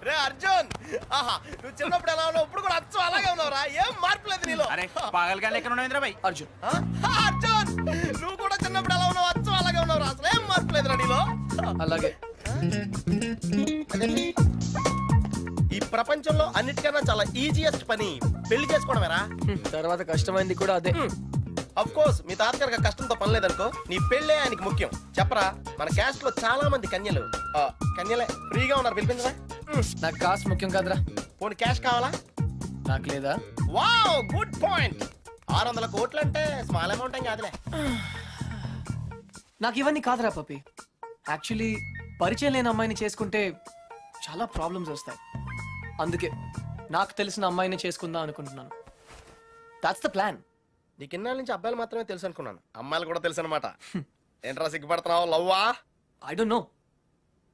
రే అర్జున్, ఆహా నువ్వు చిన్నప్పుడు ఎలా ఉన్నావు ఇప్పుడు కూడా అచ్చం అలాగే ఉన్నావురా, ఏం మార్పు లేదు నీలో. అరే పాగల్గా లెక్క ఉన్నావు బాయ్. అర్జున్ అర్జున్ నువ్వు కూడా చిన్నప్పుడు ఎలా ఉన్నావు అచ్చం అలాగే ఉన్నావురా, అసలు ఏం మార్పు లేదురా నీలో. అలాగే ఈ ప్రపంచంలో అన్నిటికన్నా చాలా ఈజియెస్ట్ పని పెళ్లి చేసుకోవడమేరా. తర్వాత కష్టమైంది కూడా అదే. అఫ్ కోర్స్ మీ తాతగారికి కష్టంతో పని లేదనుకో, నీ పెళ్ళే ఆయనకి ముఖ్యం. చెప్పరా, మన క్యాస్ట్ లో చాలా మంది కన్యలే ఫ్రీగా ఉన్నారు, పిలిపించరా. నాకు కాస్ట్ ముఖ్యం కాదురా. పోనీ క్యాష్ కావాలా? నాకు లేదా? Wow good point. 600 కోట్లు అంటే స్మాల్ అమౌంట్ ఏం కాదులే. నాకు ఇవన్నీ కాదురా పప్పి. యాక్చువల్లీ పరిచయం లేని అమ్మాయిని చేసుకుంటే చాలా ప్రాబ్లమ్స్ వస్తాయి. అందుకే నాకు తెలిసిన అమ్మాయిని చేసుకుందాం అనుకుంటున్నాను. That's the plan. నీకు ఇన్నాళ్ళ నుంచి అబ్బాయిలు మాత్రమే తెలుసు అనుకున్నాను, అమ్మాయిలు కూడా తెలుసు అనమాట. ఏంట్రా సిగ్గుపడుతున్నావు? లవ్వా? I don't know.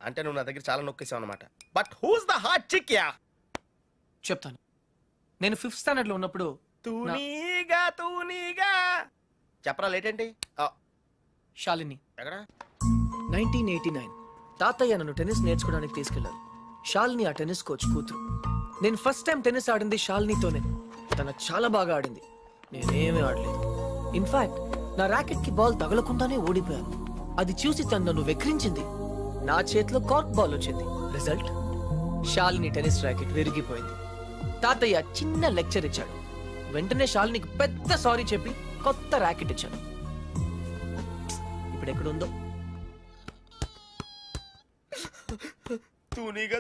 అంటే నువ్వు నా దగ్గర చాలా నొక్కేసావు అనమాట. But who's the hot chick? Yeah చెప్తాను. నేను 5th స్టాండర్డ్ లో ఉన్నప్పుడు తూనీగా చెప్పరా లేట్ ఏంటి? శాలిని. ఎక్కడ? 1989 తాతయ్య నన్ను టెన్నిస్ నేర్చుకోవడానికి తీసుకెళ్లారు. శాలిని ఆ టెన్నిస్ కోచ్ కూతురు. నేను ఫస్ట్ టైం టెన్నిస్ ఆడింది శాలినితోనే. తన చాలా బాగా ఆడింది, నేనేమీ ఆడలేదు. ఇన్ఫాక్ట్ నా ర్యాకెట్ కి బాల్ తగలకుండానే ఓడిపోయాను. అది చూసి తను నన్ను వెక్రించింది. నా చేతిలో కార్క్ బాల్ వచ్చింది. రిజల్ట్, శాలిని టెన్నిస్ ర్యాకెట్ విరిగిపోయింది. తాతయ్య చిన్న లెక్చర్ ఇచ్చాడు. వెంటనే శాలినికి పెద్ద సారీ చెప్పి కొత్త ర్యాకెట్ ఇచ్చాను. ఇప్పుడు ఎక్కడుందో.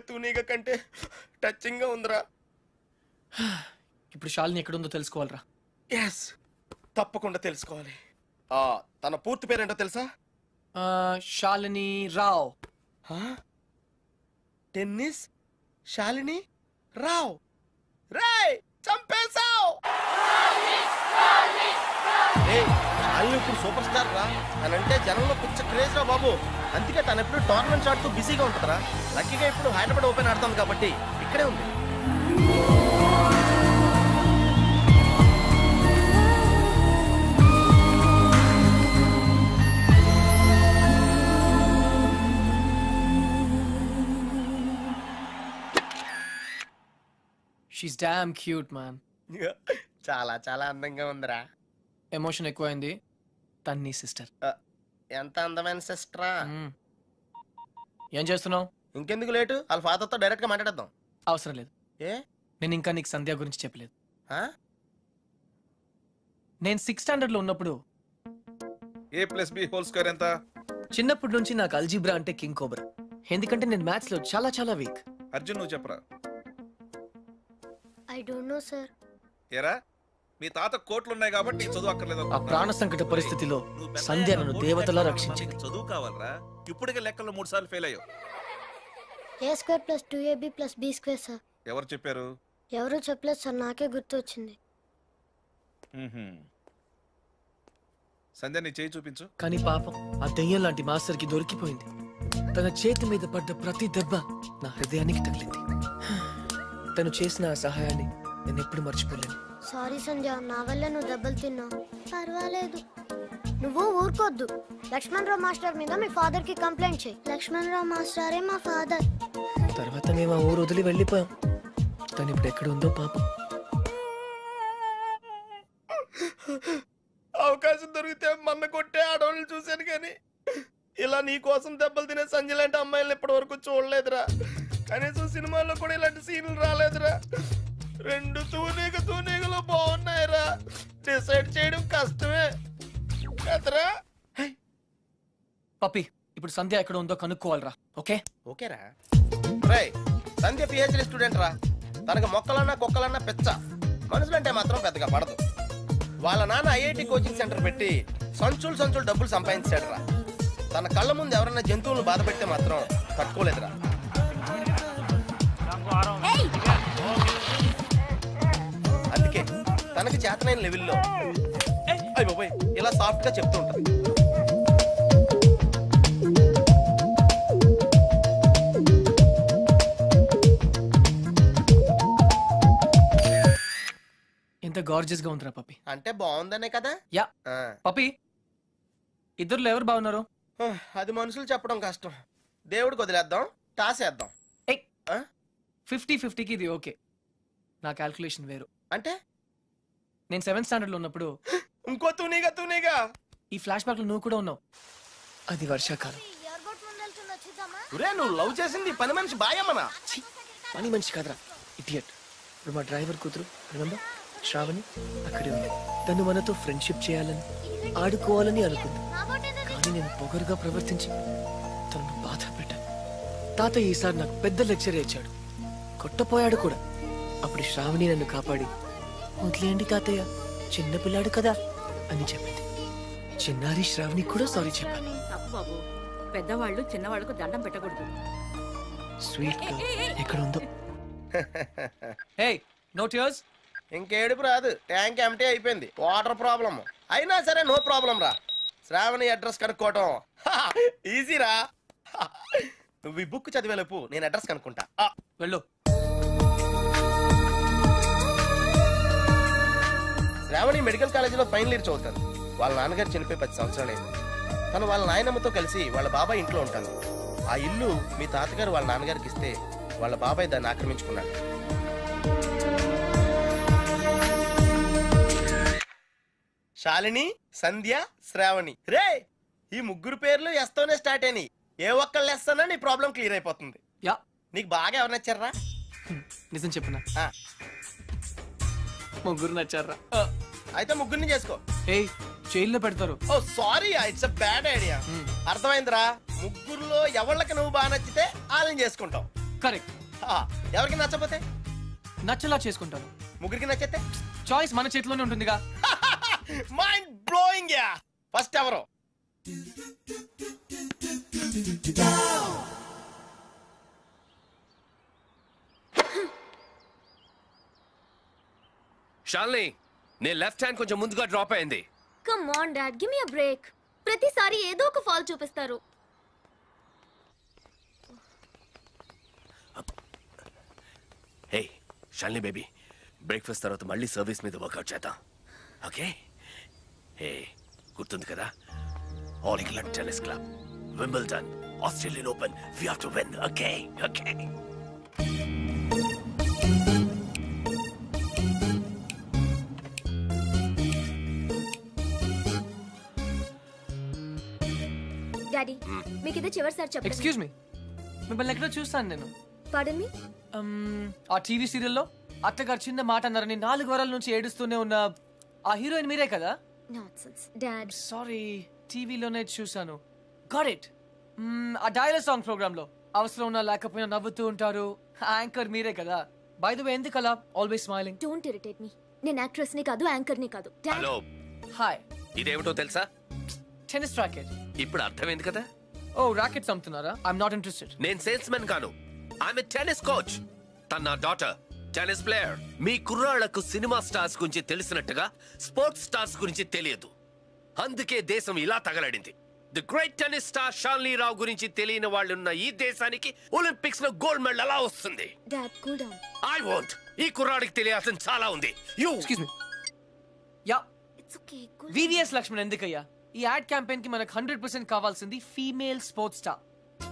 తూనీగా కంటే టచింగ్ గా ఉందిరా. ఇప్పుడు శాలిని ఎక్కడుందో తెలుసుకోవాలరా. ఎస్, తప్పకుండా తెలుసుకోవాలి. తన పూర్తి పేరేంటో తెలుసా? శాలిని రావ్. టెన్నిస్ శాలిని రావ్. రేయ్ చంపేశావ్. శాలిని ఇప్పుడు సూపర్ స్టార్ రా. తనంటే జనంలో పిచ్చ క్రేజ్ రా బాబు. అందుకే తను ఎప్పుడు టోర్నమెంట్స్ ఆడుతూ బిజీగా ఉంటుందిరా. లక్కీగా ఇప్పుడు హైదరాబాద్ ఓపెన్ ఆడుతుంది కాబట్టి ఇక్కడే ఉంది. She's damn cute, man. చాలా చాలా అందంగా ఉందిరా. ఎమోషన్ ఎక్కువైంది. తన్ని సిస్టర్. ఎంత అందమైన సిస్టరా. ఏం చేస్తున్నావు? ఇంకెందుకు లేటు, వాళ్ళ ఫాదర్తో డైరెక్ట్ గా మాట్లాడేద్దాం. అవసరం లేదు. ఏ? నేను ఇంకా నీకు సంధ్య గురించి చెప్పలేదు. నేను 6th స్టాండర్డ్ లో ఉన్నప్పుడు a+b² ఎంత? చిన్నప్పటి నుంచి నాకు అల్జీబ్రా అంటే కింగ్ కోబ్రా. ఎందుకంటే నేను మ్యాథ్స్ లో చాలా చాలా వీక్. అర్జున్ నువ్వు చెప్పరా. I don't know, sir. ఏరా మీ తాత కోట్లు ఉన్నాయి కాబట్టి నీకు చదువు అక్కర్లేదు. ఆ ప్రాణ సంకట పరిస్థితిలో సంధ్య నన్ను దేవతలా రక్షించింది. చదువు కావాలరా. ఇప్పటికే లెక్కల్లో 3 సార్లు ఫెయిల్ అయ్యావు. a² + 2ab + b², sir. ఎవరు చెప్పారు? ఎవరు చెప్పలేదు సార్, నాకే గుర్తు వచ్చింది. సంధ్య నీ చేయి చూపించు. కానీ పాపం ఆ దెయ్యం లాంటి మాస్టర్ కి దొరికిపోయింది. తన చేతి మీద పడ్డ ప్రతి దెబ్బ నా హృదయానికి తగిలింది. తను చేసిన ఆ సహాయాన్ని నేను ఎప్పుడు మర్చిపోలేను. సారీ సంధ్య, నా వల్ల నువ్వు దెబ్బలు తిన్నావు. పర్వాలేదు, నువ్వు ఊరుకోద్దు. లక్ష్మణరావు మాస్టర్ మీద మీ ఫాదర్ కి కంప్లైంట్ చేయి. లక్ష్మణరావు మాస్టరే మా ఫాదర్. తర్వాత మేము ఆ ఊరు వదిలి వెళ్ళిపోయాం. తను ఇప్పుడు ఎక్కడ ఉందో పాపం. అవకాశం దొరికితే మన్న కొట్టే ఆడవాళ్ళు చూశాను, కానీ ఇలా నీ కోసం దెబ్బలు తినే సంజయ్ లాంటి అమ్మాయిలను ఇప్పటి వరకు చూడలేదురా. కనీసం సినిమాల్లో కూడా ఇలాంటి సీన్లు రాలేదురా. 2 తూనీగలు బాగున్నాయిరా. డిసైడ్ చేయడం కష్టమే కదరా. పప్పి, ఇప్పుడు సంధ్య ఎక్కడ ఉందో కనుక్కోవాలరా. ఓకే? ఓకేరా. రేయ్, సంధ్య PhD స్టూడెంట్ రా. తనకు మొక్కలన్నా కుక్కలన్నా పెచ్చ. మనుషులంటే మాత్రం పెద్దగా పడదు. వాళ్ళ నాన్న IIT కోచింగ్ సెంటర్ పెట్టి సంచులు డబ్బులు సంపాదించాడు రా. తన కళ్ళ ముందు ఎవరన్నా జంతువులను బాధ పెడితే మాత్రం తట్టుకోలేదురా. అందుకే తనకి చేతనైన లెవెల్లో ఇలా సాఫ్ట్ గా చెప్తూ ఉంటుంది. ఎంత గార్జియస్ గా ఉందిరా పప్పి. అంటే బాగుందనే కదా. యా పప్పి, ఇద్దరులో ఎవరు బాగున్నారు? అది మనుషులు చెప్పడం కష్టం. దేవుడికి వదిలేద్దాం, టాస్ వేద్దాం. 50-50కి ఇది ఓకే. నా క్యాల్కులేషన్ వేరు. అంటే నేను 7th స్టాండర్డ్ లో ఉన్నప్పుడు ఇంకో తూనీగా ఈ ఫ్లాష్ బ్యాక్ లో నువ్వు కూడా ఉన్నావు. అది వర్షాకాలం. నువ్వు లవ్ చేసింది పని మనిషి బాయమ్మనా? పని మనిషి కాదురా, ఇడియట్. ఇప్పుడు మా డ్రైవర్ కూతురు రిమెంబర్ శ్రావణి అక్కడే ఉంది. తను మనతో ఫ్రెండ్షిప్ చేయాలని ఆడుకోవాలని అనుకుంది. కానీ నేను పొగరుగా ప్రవర్తించి తనను బాధ పెట్టాను. తాతయ్య ఈసారి నాకు పెద్ద లెక్చర్ ఇచ్చాడు, కొట్టపోయాడు కూడా. అప్పుడు శ్రావణి నన్ను కాపాడి వదిలేయండి తాతయ్య, చిన్నపిల్లాడు కదా అని చెప్పింది. చిన్నారి శ్రావణి కూడా సారీ చెప్పాను. తప్పు బాబు, పెద్దవాళ్ళు చిన్నవాళ్ళకు దండం పెట్టకూడదు. స్వీట్ గా ఎక్కడ ఉందో. Hey no tears. ఇంకేడుపు రాదు, ట్యాంక్ ఎంటీ అయిపోయింది. వాటర్ ప్రాబ్లమ్ అయినా సరే నో ప్రాబ్లం రా. శ్రావణి అడ్రస్ కనుక్కోవటం ఈజీరా. నువ్వు ఈ బుక్ చదివేలోపు నేను అడ్రస్ కనుక్కుంటా. వెళ్ళు. శ్రావణి మెడికల్ కాలేజీలో ఫైనల్ ఇయర్ చదువుతాను. వాళ్ళ నాన్నగారు చనిపోయి 10 సంవత్సరాలైంది. తను వాళ్ళ నాయనమ్మతో కలిసి వాళ్ళ బాబాయ్ ఇంట్లో ఉంటాను. ఆ ఇల్లు మీ తాతగారు వాళ్ళ నాన్నగారికి ఇస్తే వాళ్ళ బాబాయ్ దాన్ని ఆక్రమించుకున్నాడు. శాలిని, సంధ్య, శ్రావణి. రే ఈ ముగ్గురు పేర్లు ఎస్తోనే స్టార్ట్ అయినాయి. ఏ ఒక్కళ్ళు ఎస్తానో నీ ప్రాబ్లం క్లియర్ అయిపోతుంది. యా, నీకు బాగా ఎవరు నచ్చారా? నిజం చెప్పునా, ముగ్గురు నచ్చారా? అయితే ముగ్గురిని చేసుకో. ఏ జైల్లో పెడతారు. Oh sorry, it's a bad idea. అర్థమైందిరా? ముగ్గురులో ఎవళ్ళకి నువ్వు బాగా నచ్చితే వాళ్ళని చేసుకుంటావు. కరెక్ట్. ఎవరికి నచ్చపోతే నచ్చలా చేసుకుంటాను. ముగ్గురికి నచ్చితే చాయిస్ మన చేతిలోనే ఉంటుందిగా. Mind blowing yeah. ఫస్ట్ ఎవరు? శాలిని, నీ లెఫ్ట్ హ్యాండ్ కొంచెం ముందుగా డ్రాప్ అయింది. Come on dad, give me a break. ప్రతిసారి ఏదో ఒక ఫాల్ చూపిస్తారు. హే శాలిని బేబీ, బ్రేక్ఫాస్ట్ తర్వాత మళ్ళీ సర్వీస్ మీద వర్కౌట్ చేద్దాం, ఓకే? హే గుర్తుంది కదా, all England tennis club, Wimbledon, Australian open, we have to win, okay? Okay. Daddy మీకు ఇది చివరిసారి చెప్పండి. ఎక్స్క్యూజ్ మీ, మిమ్మల్ని ఎక్కడో చూస్తాను నేను. పార్డన్ మీ? ఆ టీవీ సీరియల్లో అత్తగారు చిన్న మాట అన్నారని 4 వారాల నుంచి ఏడుస్తూనే ఉన్న ఆ హీరోయిన్ మీరే కదా? Nonsense dad. సారీ, టీవీలోనే చూసాను. Got it. ఆ డైలాగ్ సాంగ్ ప్రోగ్రామ్ లో అవసరం ఉన్నా లేకపోయినా నవ్వుతూ ఉంటారు. యాంకర్ మీరే కదా? బై ద వే, ఎందుకు అలా always smiling? Don't irritate me. నేను యాక్ట్రెస్ ని కాదు, యాంకర్ ని కాదు. Hello, hi. ఇదేమిటో తెలుసా? Tennis racket. ఇప్పుడు అర్థమైంది కదా? ఓ రాకెట్స్ అమ్ముతున్నారా? I'm not interested. నేను సేల్స్ మెన్ కాను, ఐఎమ్ ఎ టెన్నిస్ కోచ్. తన నా డాటర్ టెన్నిస్ ప్లేయర్. మీ కుర్రాళ్లకు సినిమా స్టార్స్ గురించి తెలిసినట్టుగా స్పోర్ట్స్ స్టార్స్ గురించి తెలియదు. అందుకే దేశం ఇలా తగలడింది. The great tennis star Shalini Rao గురించి తెలియని వాళ్ళున్న ఈ దేశానికి ఒలింపిక్స్ లో గోల్డ్ మెడల్ ఎలా వస్తుంది? Dad cool down. I want. ఈ కుర్రాడికి తెలియాల్సిన చాలా ఉంది. You excuse me. Yeah, it's okay. VVS Laxman ఎందుకయ్యా? ఈ యాడ్ క్యాంపెయిన్ కి మనకు 100% కావాల్సింది female sports star.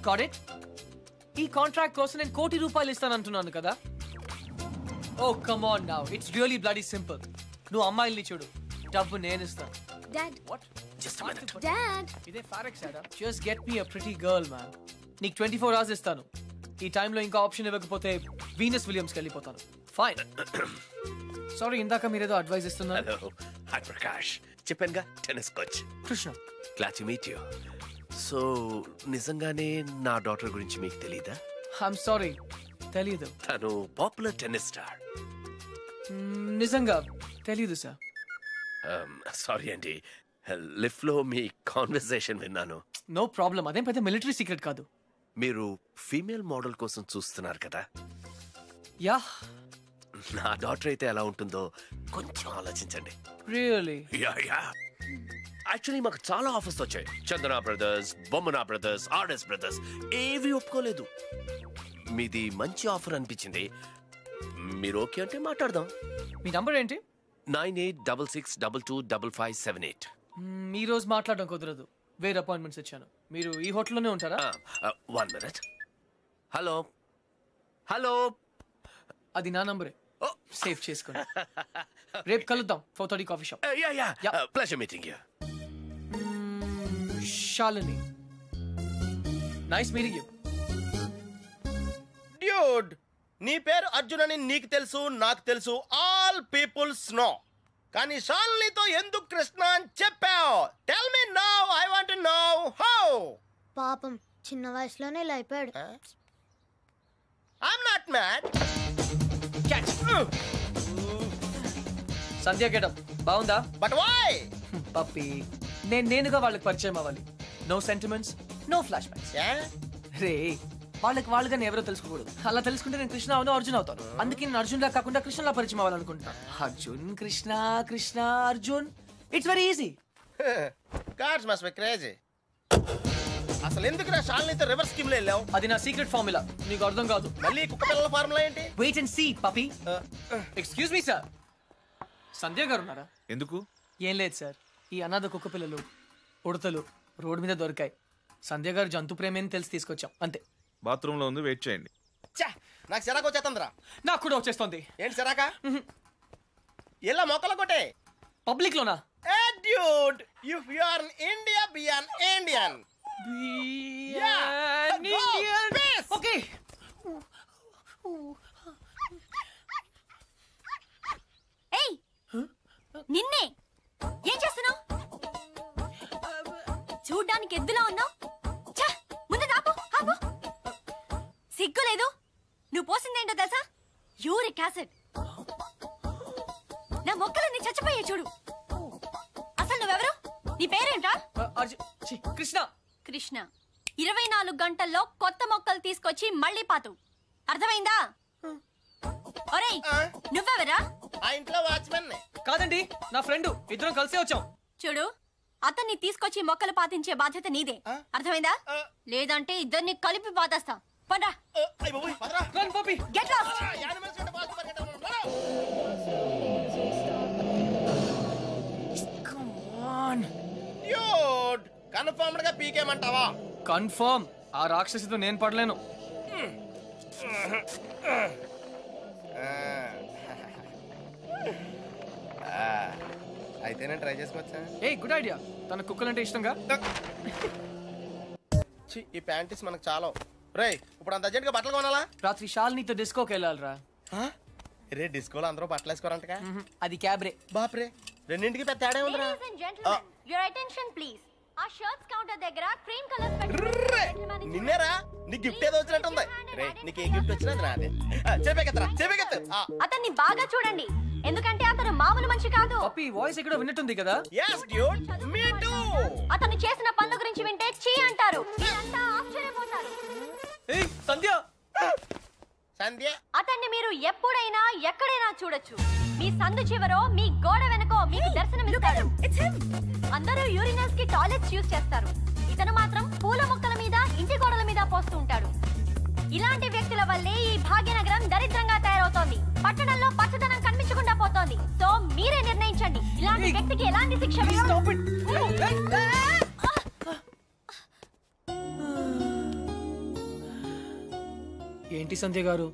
Got it? ఈ కాంట్రాక్ట్ కోసం నేను ₹1 కోటి ఇస్తానంటున్నాను కదా. Oh come on now, it's really bloody simple. నువ్వు అమ్మాయిల్ని చూడు, డబ్బు నేను ఇస్తాను. Dad. What? Just a minute. Dad. ఇదే ఫారెక్స్ యాడా? Just get me a pretty girl man. నీకు 24 hours ఇస్తాను. ఈ టైంలో ఇంకా ఆప్షన్ ఇవ్వకపోతే వీనస్ విలియమ్స్కి వెళ్ళిపోతాను. ఫైన్. సారీ, ఇందాక మీరేదో అడ్వైస్ ఇస్తున్నారు. Hello, hi Prakash. చెప్పానుగా, tennis coach Krishna. Glad to meet you. So నిజంగానే నా డాటర్ గురించి మీకు తెలీదా? ఐఎమ్ సారీ, తెలీదు. తను పాపులర్ టెన్నిస్ స్టార్. నిజంగా తెలీదు సార్. సారీ అండి, లిఫ్ట్ లో మీ కాన్వర్సేషన్ విన్నాను. నో ప్రాబ్లం, అదేం పెద్ద మిలిటరీ సీక్రెట్ కాదు. మీరు ఫీమేల్ మోడల్ కోసం చూస్తున్నారు కదా? యా. నా డాటర్ అయితే ఎలా ఉంటుందో కొంచెం ఆలోచించండి. రియల్లీ? Yeah yeah. యాక్చువల్లీ మాకు చాలా ఆఫర్స్ వచ్చాయి. చందన బ్రదర్స్, బొమ్మనా బ్రదర్స్, ఆర్ఎస్ బ్రదర్స్ ఏవి ఒప్పుకోలేదు. మీది మంచి ఆఫర్ అనిపించింది. మీరు ఓకే అంటే మాట్లాడదాం. మీ నంబర్ ఏంటి? 9866225578. ఈ రోజు మాట్లాడడం కుదరదు, వేరే అపాయింట్మెంట్స్ ఇచ్చాను. మీరు ఈ హోటల్లోనే ఉంటారా? 1 minute. హలో హలో, అది నా నంబరే, సేవ్ చేసుకోండి. రేపు కలుద్దాం 4:30 coffee shop. Yeah pleasure meeting you. Shalini, nice meeting you. Dude, నీ పేరు అర్జున్ అని నీకు తెలుసు, నాకు తెలుసు, ఆల్ పీపుల్స్ నో. కానీ శాలినితో ఎందుకు కృష్ణ అని చెప్పావు? Tell me now, I want to know how. పాపం చిన్న వయసులోనే ఇలా అయిపోయాడు. I'm not mad. Sandhya getup బాగుందా? But why? పప్పి, నేనుగా వాళ్ళకి పరిచయం అవ్వాలి. No sentiments, no flashbacks. రే, వాళ్ళుగా నేను ఎవరో తెలుసుకోకూడదు. అలా తెలుసుకుంటే నేను కృష్ణ అవును, అర్జున్ అవుతాను. అందుకే నేను అర్జున్ లా కాకుండా కృష్ణలా పరిచయం అవ్వాలనుకుంటున్నా. Arjun Krishna, Krishna Arjun, it's very easy. Cards must be crazy. అసలు ఎందుకు నా శాలినితో రివర్స్ స్కీమ్ లో వెళ్ళావు? అది నా సీక్రెట్ ఫార్ములా, నీకు అర్థం కాదు. మళ్ళీ కుక్క పిల్లల ఫార్ములా ఏంటి? Wait and see puppy. Excuse me sir, Sandhya గారు ఉన్నారా? ఎందుకు? ఏం లేదు సార్, ఈ అనాథ కుక్క పిల్లలు ఉడతలు రోడ్డు మీద దొరికాయి. సంధ్య గారు జంతు ప్రేమని తెలిసి తీసుకొచ్చాం, అంతే. బాత్రూమ్ లో ఉంది, వెయిట్ చేయండి. నాకు సిరాకు వచ్చేస్తుందిరా. నాకు కూడా వచ్చేస్తుంది. ఏంటి సిరాకా? ఇలా మొక్కలు కొట్టే పబ్లిక్ లోనా? Dude, if you are in India, be an Indian. Okay. ఏయ్, నిన్నే ఏం చేస్తున్నావు? చూడ్డానికి ఎద్దులా ఉన్నావు. ముందు ఆపు. సిగ్గు లేదు? నువ్వు పోసిందేంటో తెలుసా? Uric acid. నా మొక్కలన్నీ చచ్చిపోయాయి చూడు. అసలు నువ్వెవరు? నీ పేరేంటా? కృష్ణ. కృష్ణ 24 గంటల్లో కొత్త మొక్కలు తీసుకొచ్చి మళ్ళీ పాతు. అర్థమైందా? ఒరేయ్, నువ్వెవరా? ఆ ఇంట్లో వాచ్మెన్. కాదండి, నా ఫ్రెండ్. ఇద్దరం కలిసే వచ్చాం. చూడు, అతన్ని తీసుకొచ్చి మొక్కలు పాతించే బాధ్యత నీదే. అర్థమైందా? లేదంటే ఇద్దరిని కలిపి పాతేస్తా. పండ్రా. Get lost. కన్ఫర్మ్డ్ గా పీకేమంటావా? కన్ఫర్మ్. ఆ రాక్షసితో నేను పడలేను. అయితే నేను ట్రై చేసుకోవచ్చా? A good idea. తన కుక్కలంటే ఇష్టంగా. ఈ ప్యాంటీస్ మనకు చాలా. రేయ్, ఇప్పుడు అంత అర్జెంట్ గా బట్టలు కొనాలా? రాత్రి శాలినితో డిస్కోకి వెళ్ళాలిరా. రే, డిస్కోలో అందరూ బట్టలు వేసుకోరంటగా. అది క్యాబ్రే. బాప్రే, రెండింటికి పెద్ద తేడా ఉందిరా. Ladies and gentlemen, your attention please. ఆ షర్ట్స్ కౌంటర్ దగ్గర క్రీమ్ కలర్ పెట్టి నిన్నేరా, నీ గిఫ్ట్ ఏదో వచ్చినట్టుంది. రే, నీకు ఏ గిఫ్ట్ వచ్చినా నాదే. చెప్పేకెత్తరా. అతన్ని బాగా చూడండి, ఎందుకంటే అతను మామూలు మనిషి కాదు. పప్పి వాయిస్ ఎక్కడో విన్నట్టుంది కదా. yes dude, me too. అతను చేసిన పనుల గురించి వింటే చీ అంటారు. మీరంతా ఆశ్చర్యపోతారు. ఏయ్ సంధ్య. సంధ్య, అతన్ని మీరు ఎప్పుడైనా ఎక్కడైనా చూడొచ్చు. మీ సందు చివరో, మీ గోడ వెనకో మీకు దర్శనమిస్తాడు. అందరూ యూరినల్స్ కి టాయిలెట్స్ యూజ్ చేస్తారు. ఇతను మాత్రం పూల మొక్కల మీద, ఇంటి గోడల మీద పోస్తూ ఉంటాడు. ఇలాంటి వ్యక్తుల వల్లే ఈ భాగ్యనగరం దరిద్రంగా తయారవుతోంది. పట్టణంలో పచ్చదనం కనిపించకుండా పోతోంది. సో మీరే నిర్ణయించండి, ఇలాంటి వ్యక్తికి ఎలాంటి శిక్ష వేయాలి. ఏంటి సంధ్య గారు,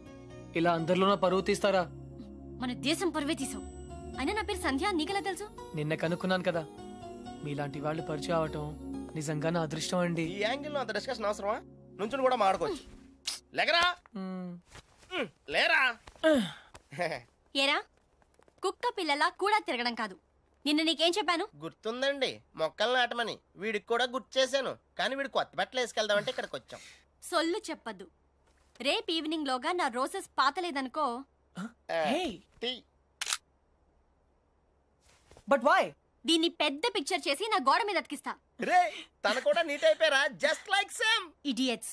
ఇలా అందరిలోనూ పరువు తీస్తారా? మన దేశం పరువే తీసావు. అయినా నా పేరు సంధ్య, నీకెలా తెలుసు? నిన్న కనుక్కున్నాను కదా. మీలాంటి వాళ్ళు పరిచయం అవటం నిజంగా నా అదృష్టం అండి. ఈ యాంగిల్ లో అంత డిస్కషన్ అవసరమా? నుంచుని కూడా మాడుకోవచ్చు. లేకరా, లేరా. ఏరా, కుక్క పిల్లలా కూడా తిరగడం కాదు. నిన్న నీకేం చెప్పాను? గుర్తుందండి, మొక్కలు నాటమని. వీడికి కూడా గుర్తు చేశాను, కానీ వీడు కొత్త బట్టలు వేసుకెళ్దామంటే ఇక్కడికి వచ్చాం. సొల్లు చెప్పద్దు. రేపు ఈవినింగ్ లోగా నా రోజెస్ పాతలేదనుకో. But why? దీన్ని పెద్ద పిక్చర్ చేసి నా గోడ మీద అతికిస్తా. రే, తన కూడా నీట్ అయిపోయారా? Just like same. ఇడియట్స్.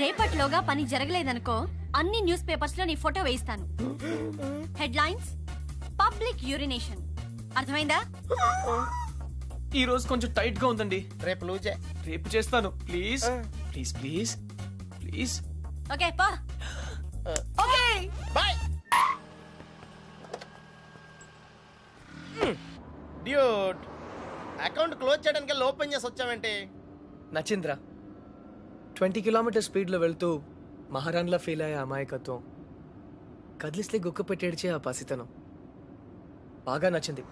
రేపటిలోగా పని జరగలేదనుకో, అన్ని న్యూస్ పేపర్స్ లో నీ ఫోటో వేయిస్తాను. Headlines: public urination. అర్థమైందా? ఈ రోజు కొంచెం టైట్ గా ఉందండి. రేపు లూజే. రేపు చేస్తాను. Please please please please. Okay పా. Okay bye. Dude, account close చేయడానికి ఓపెన్ చేసి వచ్చావేంటి? నచ్చింద్రా 20 కిలోమీటర్ స్పీడ్లో వెళ్తూ మహారాణ్లా ఫీల్ అయ్యే అమాయకత్వం, కదిలిస్తే గుక్క పెట్టేడ్చే ఆ పసితనం బాగా నచ్చింది.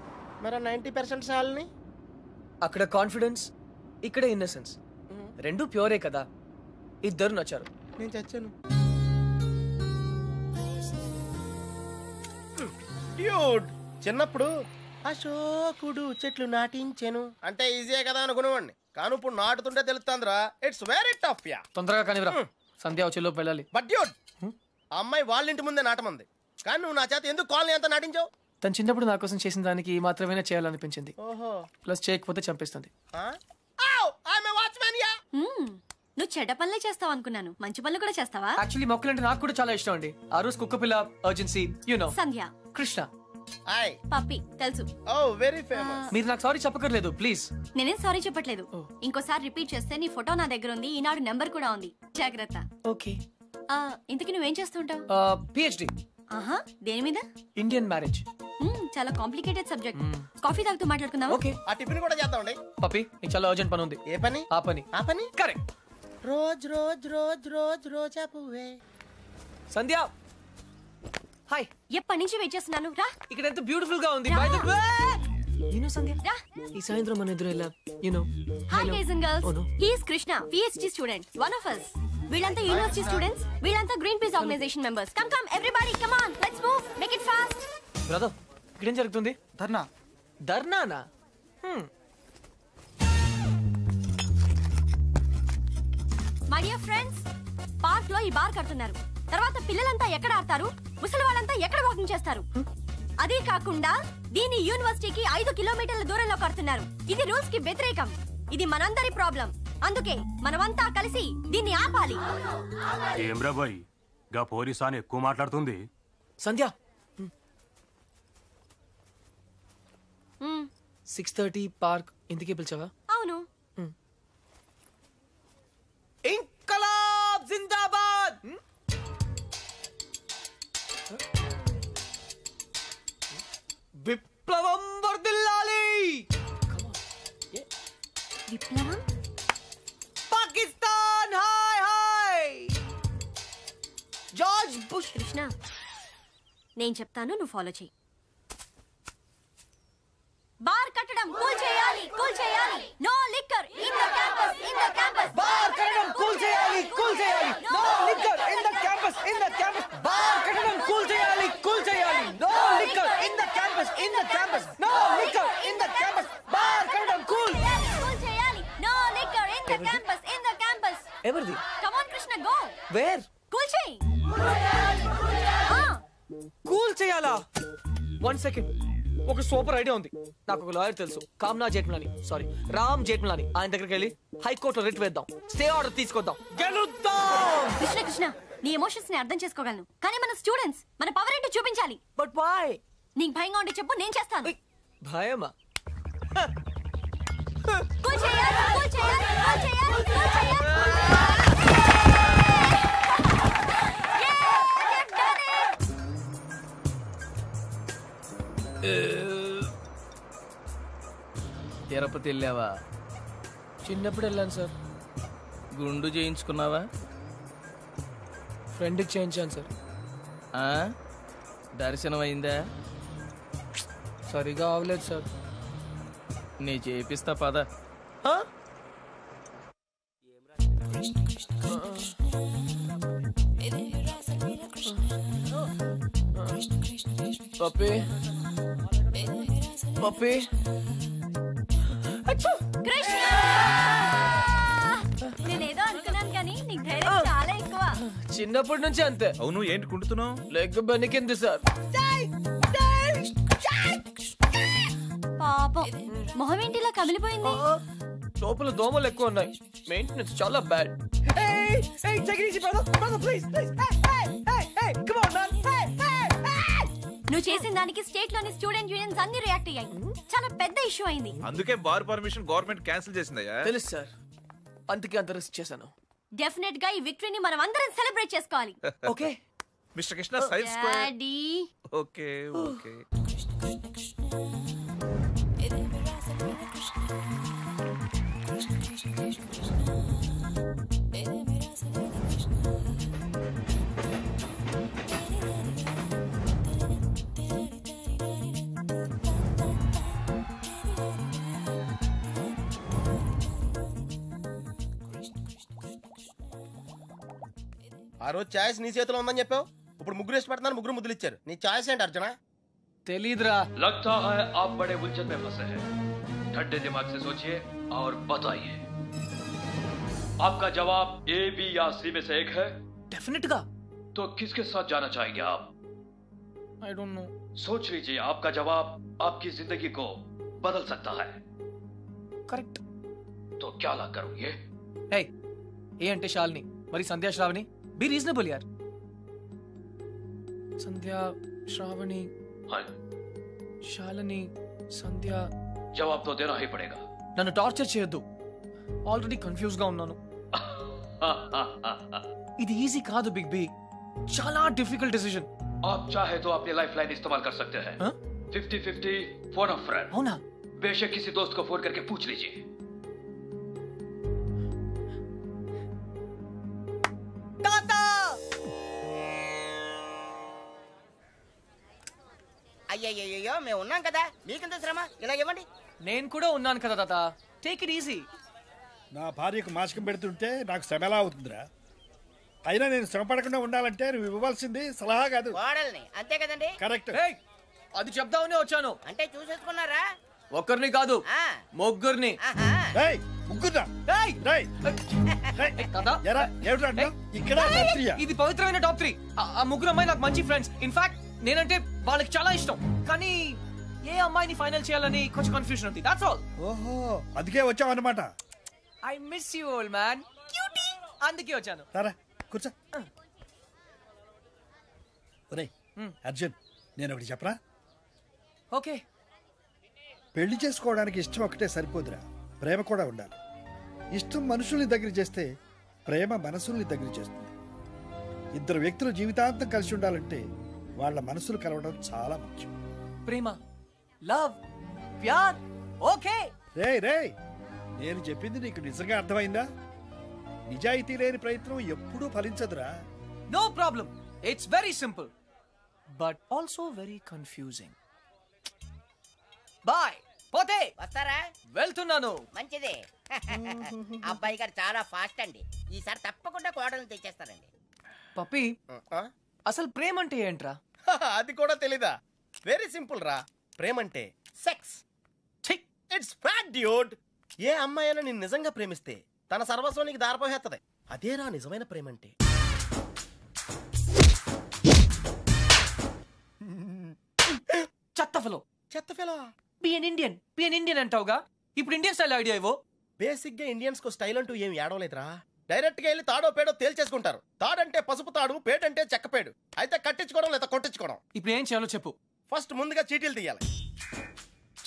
మరి 90% సాల్ని అక్కడ కాన్ఫిడెన్స్, ఇక్కడ ఇన్నసెన్స్, రెండు ప్యూరే కదా. ఇద్దరు నచ్చారు. నేను చచ్చాను. డ్యూడ్, చిన్నప్పుడు అశోకుడు చెట్లు నాటించెను అంటే ఈజీయే కదా అనుకునేవాడిని, కానీ ఇప్పుడు నాటుతుంటే తెలుస్తుందిరా, ఇట్స్ వెరీ టఫ్ యా. తొందరగా కానివ్వరా, సంధ్య వచ్చేలోపు వెళ్ళాలి. బట్ డ్యూడ్, ఆ అమ్మాయి వాళ్ళ ఇంటి ముందే నాటమంది, కానీ నువ్వు నా చేత ఎందుకు కాలనీ అంతా నాటించావు? తను చిన్నప్పుడు నా కోసం చేసిన దానికి మాత్రమే చేయాలనిపించింది. ఓహో, ప్లస్ చేయకపోతే చంపేస్తుంది. నువ్వు చెడ్డ పనులే చేస్తావు అనుకున్నాను, మంచి పనులు కూడా చేస్తావా? యాక్చువల్లీ మొక్కలంటే నాకు కూడా చాలా ఇష్టం అండి. ఆ రోజు కుక్క పిల్ల, అర్జెన్సీ, యు నో, సంధ్య, కృష్ణ, పప్పి తెలుసు. ఓ వెరీ ఫేమస్. మీరు నాకు సారీ చెప్పకర్లేదు ప్లీజ్. నేనేం సారీ చెప్పట్లేదు. ఇంకోసారి రిపీట్ చేస్తే నీ ఫోటో నా దగ్గర ఉంది, ఈనాడు నెంబర్ కూడా ఉంది, జాగ్రత్త. ఓకే. ఇంతకీ నువ్వేం చేస్తుంటావు? పిహెచ్డి. ఆహా, దేని మీద? Indian marriage. చాలా కాంప్లికేటెడ్ సబ్జెక్ట్. కాఫీ తాగుతూ మాట్లాడుకుందాం. ఓకే. ఆ టిఫిన్ కూడా చేద్దామండి. పప్పి, నీకు చాలా అర్జెంట్ పని ఉంది. ఏ పని? ఆ పని. ఆ పని correct. Rose rose rose rose రోజా పువ్వే. సంధ్య, హాయ్. ఎప్పటి నుంచి వెయిట్ చేస్తున్నాను, రా. ఇక్కడ ఎంత బ్యూటిఫుల్ గా ఉంది. By the way, you know Sandhya, రా. ఈ సాయంత్రం మన ఎదురు ఎలా, you know. Hi guys and girls, Oh no. He is Krishna, PhD student, one of us. వీళ్ళంతా యూనివర్సిటీ స్టూడెంట్స్, వీళ్ళంతా Greenpeace organisation members. Come come everybody, come on, let's move, make it fast. Brother, ఇక్కడ ఏం జరుగుతుంది? ధర్నా. ధర్నానా? My dear friends, park లో ఈ bar కడుతున్నారు. తర్వాత పిల్లలంతా ఎక్కడ ఆడతారు, ముసలి వాళ్ళంతా ఎక్కడ వాకింగ్ చేస్తారు? అదే కాకుండా దీని యూనివర్సిటీకి 5 కిలోమీటర్ల దూరంలో కడుతున్నారు. ఇది రూల్స్ కి వ్యతిరేకం. ఇది మనందరి ప్రాబ్లం. అందుకే మనమంతా కలిసి దీన్ని ఆపాలి. ఏమ్రా బాయ్, గా పోలీసాని ఎక్కువ మాట్లాడుతుంది. సంధ్య, 6:30 పార్క్. ఇంటికి పిలిచావా? అవును. ఇంకలాబ్ జిందాబాద్. విప్లవం వర్ధిల్లాలి. విప్లవం? Pakistan hi hi. George bush. Krishna, నేను చెప్తాను, నువ్వు ఫాలో చెయ్యి. బార్ కట్టడం కూల్ చేయాలి, కూల్ చేయాలి. No liquor in the campus, in the campus. Bar కట్టడం కూల్ చేయాలి, కూల్ చేయాలి. No liquor in the campus, in the campus. Bar కట్టడం కూల్ చేయాలి, కూల్ చేయాలి. No liquor in the campus, in the campus. No liquor in the campus. Bar కట్టడం cool చేయాలి. No liquor in the campus, in the campus. ఎవరిది? Come on Krishna, go. Where? Cool చేయి. Cool చేయాలా? 1 second. ఒక super idea ఉంది. నాకు ఒక lawyer తెలుసు, కామ్నా జేఠ్మలాని, సారీ రామ్ జేఠ్మలాని. ఆయన దగ్గరికి వెళ్ళి హైకోర్టులో రిట్ వేద్దాం, స్టే ఆర్డర్ తీసుకొద్దాం, గెలుద్దాం. కృష్ణ కృష్ణ, నీ ఎమోషన్స్ ని అర్థం చేసుకోగలను, కానీ మన స్టూడెంట్స్, మన పవర్ ఏంటో చూపించాలి. But why? నీకు భయంగా ఉంటే చెప్పు, నేను చేస్తాను. భయమా? కూల్ చేయాలి, కూల్ చేయాలి, కూల్ చేయాలి, కూల్ చేయాలి. తిరుపతి వెళ్ళావా? చిన్నప్పుడు వెళ్ళాను సార్. గుండు చేయించుకున్నావా? ఫ్రెండ్కి చేయించాను సార్. దర్శనం అయిందా? సరిగా అవలేదు సార్. నీ చేపిస్తా పద. పప్పి, పప్పి. కృష్ణ, నేనేదో అనుకున్నాను కానీ నీకు ధైర్యం చాలా ఎక్కువ. చిన్నప్పటి నుంచి అంతే. అవును, ఏంటి కుంటున్నావు? Leg బెనికింది sir. పాపం, మొహం ఏంటిలా కమిలిపోయింది? లోపల దోమలు ఎక్కువ ఉన్నాయి. మెయింటెనెన్స్ చాలా బ్యాడ్. నువ్వు చేసిన దానికి స్టేట్ లోని స్టూడెంట్ యూనియన్స్ అన్ని రియాక్ట్ అయ్యాయి. చాలా పెద్ద ఇష్యూ అయింది. అందుకే బార్ పర్మిషన్ గవర్నమెంట్ క్యాన్సిల్ చేసిందయ్యా. తెలుసు సార్, అందుకే అంత రిస్క్ చేశాను. డెఫినెట్ గా ఈ విక్టరీని మనం అందరం సెలబ్రేట్ చేసుకోవాలి. Okay mister Krishna, side square. Daddy, okay okay. Krishna ఆ రోజు ఛాయిస్ నీ చేతిలో ఉందని చెప్పావు, ఇప్పుడు ముగ్గురు ఇష్ట పెడతాను, ముగ్గురు ముద్దులు ఇచ్చారు. నీ ఛాయిస్ ఏంటి అర్జున? తెలీదురా. लगता है आप बड़े उलझन में फंसे हैं. ठंडे दिमाग से सोचिए और बताइए. आपका जवाब ए, बी या सी में से एक है. डेफिनेट गा. तो किसके साथ जाना चाहेंगे आप? I don't know. सोच लीजिए, आपका जवाब आपकी जिंदगी को बदल सकता है. करेक्ट. तो क्या ला करोगे? हे, ए అంటే శాలిని, మరి సంధ్యా శ్రావణి. బి రీజనబుల్ యార్. సంధ్యా శ్రావణి, శాలిని, సంధ్య. जवाब तो देना ही पड़ेगा. నన్ను టార్చర్ చేయొద్దు, ఆల్రెడీ కన్ఫ్యూజ్ గా ఉన్నాను. ఇది ఈజీ కాదు బిగ్ బి, చాలా డిఫికల్ట్ డిసిజన్. आप चाहे तो अपनी लाइफ लाइन इस्तेमाल कर सकते हैं. 50-50 फोन अ फ्रेंड. అవునా? बेशक किसी दोस्त को फोन करके पूछ लीजिए. అయ్యయ్యో మేము ఉన్నాం కదా, మీకెంత శ్రమ, ఇలా ఇవ్వండి. నేను కూడా ఉన్నాను కదా తాత, టేక్ ఇట్ ఈజీ. నా భార్యకు మాసికం పెడుతుంటే నాకు శ్రమ ఎలా అవుతుందిరా? అయినా నేను శ్రమ పడకుండా ఉండాలంటే నువ్వు ఇవ్వవలసింది సలహా కాదు, కోడల్ని. అంతే కదండి? కరెక్ట్. అది చెప్దామనే వచ్చాను. అంటే చూసేసుకున్నారా? ఒక్కరిని కాదు, ముగ్గురిని. ఇది పవిత్రమైన టాప్ 3. ఆ ముగ్గురు అమ్మాయి నాకు మంచి ఫ్రెండ్స్. ఇన్ఫాక్ట్ నేనంటే వాళ్ళకి చాలా ఇష్టం. కానీ ఏ అమ్మాయిని ఫైనల్ చేయాలని కొంచెం కన్ఫ్యూజన్ ఉంది. That's all. ఓహో, అందుకే వచ్చావు అన్నమాట. I miss you old man. Cutie. అందుకే వచ్చాను. సరే కూర్చో. ఒరేయ్ అర్జున్, నేను ఒకటి చెప్పరా? ఓకే. పెళ్లి చేసుకోవడానికి ఇష్టం ఒకటే సరిపోదురా, ప్రేమ కూడా ఉండాలి. ఇష్టం మనుషుల్ని దగ్గర చేస్తే ప్రేమ మనసుల్ని దగ్గర చేస్తుంది. ఇద్దరు వ్యక్తులు జీవితాంతం కలిసి ఉండాలంటే వాళ్ళ మనసులు కలవడం చాలా ముఖ్యం. ప్రేమ, లవ్, ప్యార్. ఓకే. రేయ్, నేను చెప్పింది నీకు నిజంగా అర్థమైందా? నిజాయితీ లేని ప్రయత్నం ఎప్పుడూ ఫలించదురా. No problem. It's very simple but also very confusing. Bye. పోతే వస్తారా? వెళ్తున్నాను. మంచిది. అబ్బాయి గారు చాలా ఫాస్ట్ అండి, ఈసారి తప్పకుండా కోడలను తెచ్చేస్తారండి. పప్పి, అసలు ప్రేమ అంటే ఏంట్రా? అది కూడా తెలీదా? వెరీ సింపుల్ రా. ప్రేమ అంటే సెక్స్. It's fact dude. ఏ అమ్మాయి అయినా నిన్ను నిజంగా ప్రేమిస్తే తన సర్వస్వానికి దారిపోయేస్తుంది. అదేరా నిజమైన ప్రేమ అంటే. చెత్త ఫెలో. బి ఎన్ ఇండియన్ అంటావుగా, ఇప్పుడు ఇండియన్ స్టైల్ ఐడియా ఇవ్వు. బేసిక్ గా ఇండియన్స్ కు స్టైల్ అంటూ ఏం ఏడవలేదురా. డైరెక్ట్ గా వెళ్ళి తాడో పేడో తేల్చేసుకుంటారు. తాడంటే పసుపు తాడు, పేడంటే చెక్కపేడు. అయితే కట్టించుకోవడం లేదా కొట్టించుకోవడం. ఇప్పుడు ఏం చేయాలో చెప్పు. ఫస్ట్ ముందుగా చీటీలు తీయాలి.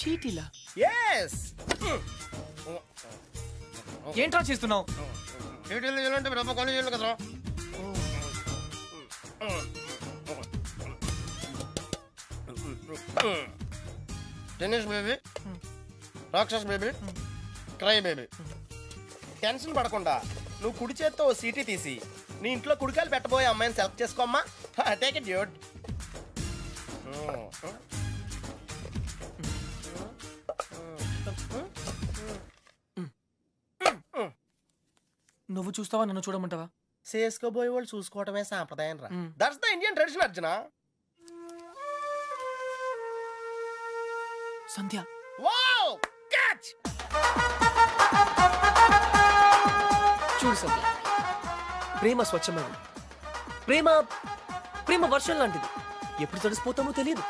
చీటీలా? ఎస్. ఏంట్రా చేస్తున్నావు? చీటీలు తీయాలంటే బ్రహ్మ కొని చేయాలి కదరా. టెన్నిస్ బేబీ, రాక్షస్ బేబీ, క్రై బేబీ. టెన్షన్ పడకుండా నువ్వు కుడి చేత్తో ఓ సీటీ తీసి నీ ఇంట్లో కుడికాయలు పెట్టబోయే అమ్మాయిని సెలెక్ట్ చేసుకోమ్మా. Take it dude. నువ్వు చూస్తావా, నన్ను చూడమంటావా? చేసుకోబోయే వాళ్ళు చూసుకోవటమే సాంప్రదాయం రా. That's the Indian tradition Arjuna. Sandhya. Wow, catch. చూడు సంధ్య, ప్రేమ స్వచ్ఛమైనది. ప్రేమ వర్షం లాంటిది, ఎప్పుడు తడిసిపోతామో తెలియదు.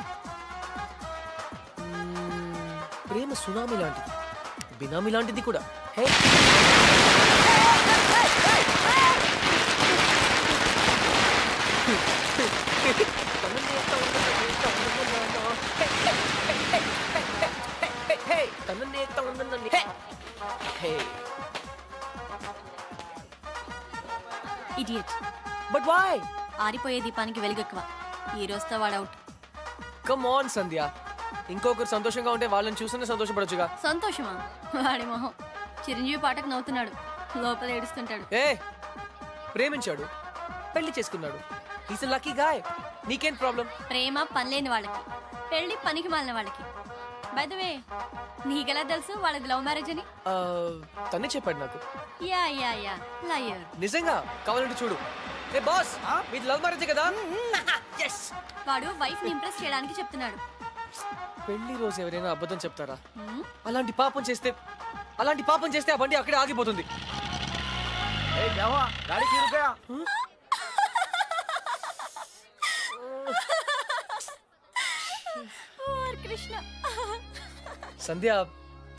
ప్రేమ సునామీ లాంటిది, బినామీ లాంటిది కూడా. ఇడియట్. But why? ఆరిపోయే దీపానికి వెలుగెక్కువ. ఈ రోజుతో వాడు అవుట్. కమ్ ఆన్ సంధ్య, ఇంకొకరు సంతోషంగా ఉంటే వాళ్ళని చూస్తేనే సంతోషపడొచ్చుగా. సంతోషమా? వాడి మొహం. చిరంజీవి పాటకు నవ్వుతున్నాడు, లోపల ఏడుస్తుంటాడు. ప్రేమించాడు, పెళ్లి చేసుకున్నాడు. Is a lucky guy. నీకేం ప్రాబ్లం? ప్రేమ పనిలేని వాళ్ళకి, పెళ్లి పనికి మాలిన వాళ్ళకి. బై ద వే, నీకెలా తెలుసు వాళ్ళది లవ్ మ్యారేజ్ అని? తనే చెప్పాడు నాకు. Yeah yeah yeah, liar. నిజంగా? కావాలంటే చూడు. ఏ బాస్ మీది లవ్ మ్యారేజ్ కదా? వాడు వైఫ్ ని ఇంప్రెస్ చేయడానికి చెప్తున్నాడు. పెళ్లి రోజు ఎవరైనా అబద్ధం చెప్తారా? అలాంటి పాపం చేస్తే ఆ బండి అక్కడే ఆగిపోతుంది. సంధ్య,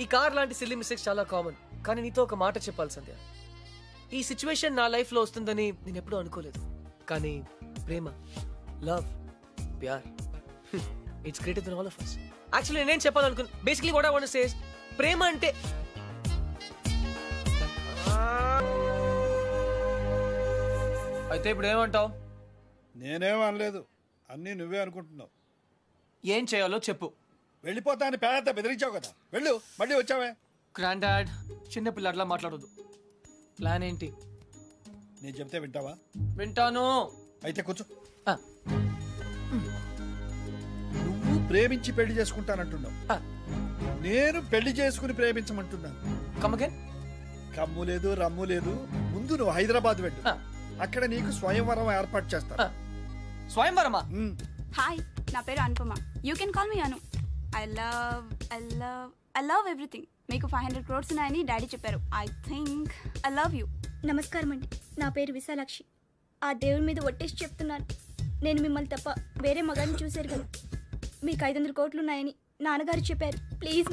ఈ కార్ లాంటి సిల్లీ మిస్టేక్స్ చాలా కామన్. కానీ నీతో ఒక మాట చెప్పాలి సంధ్య. ఈ సిచ్యువేషన్ నా లైఫ్ లో వస్తుందని నేను ఎప్పుడూ అనుకోలేదు. కానీ ప్రేమ, లవ్, ప్యార్, it's greater than all of us. Actually నేనేం చెప్పాలనుకున్నా, basically what I want to say is ప్రేమ అంటే అయితే ఇప్పుడు ఏమంటావు? నేనేం అనలేదు, అన్నీ నువ్వే అనుకుంటున్నావు. ఏం చేయాలో చెప్పు. వెళ్ళిపోతా అని పేద బెదిరించావు కదా, వెళ్ళు. మళ్ళీ వచ్చావే. గ్రాండ్ డాడ్, చిన్న పిల్లట్లా మాట్లాడొద్దు. ప్లాన్ ఏంటి? నేను చెప్తే వింటావా? వింటాను. అయితే కూర్చో. నువ్వు ప్రేమించి పెళ్లి చేసుకుంటానంటున్నావు, నేను పెళ్లి చేసుకుని ప్రేమించమంటున్నాను. కమ్ము లేదు, రమ్ము లేదు. ముందు నువ్వు హైదరాబాద్ వెళ్ళు, అక్కడ నీకు స్వయంవరం ఏర్పాటు చేస్తా. స్వయంవరమా? హాయ్, నా పేరు Anupama. You can call me Anu. I love everything. మీకు 500 crores ఉన్నాయని డాడీ చెప్పారు. I think I love you. నమస్కారం అండి, నా పేరు విశాలాక్షి. ఆ దేవుడి మీద ఒట్టేసి చెప్తున్నాను, నేను మిమ్మల్ని తప్ప వేరే మగాడిని చూశారు కదా. మీకు 500 కోట్లు ఉన్నాయని నాన్నగారు చెప్పారు. ప్లీజ్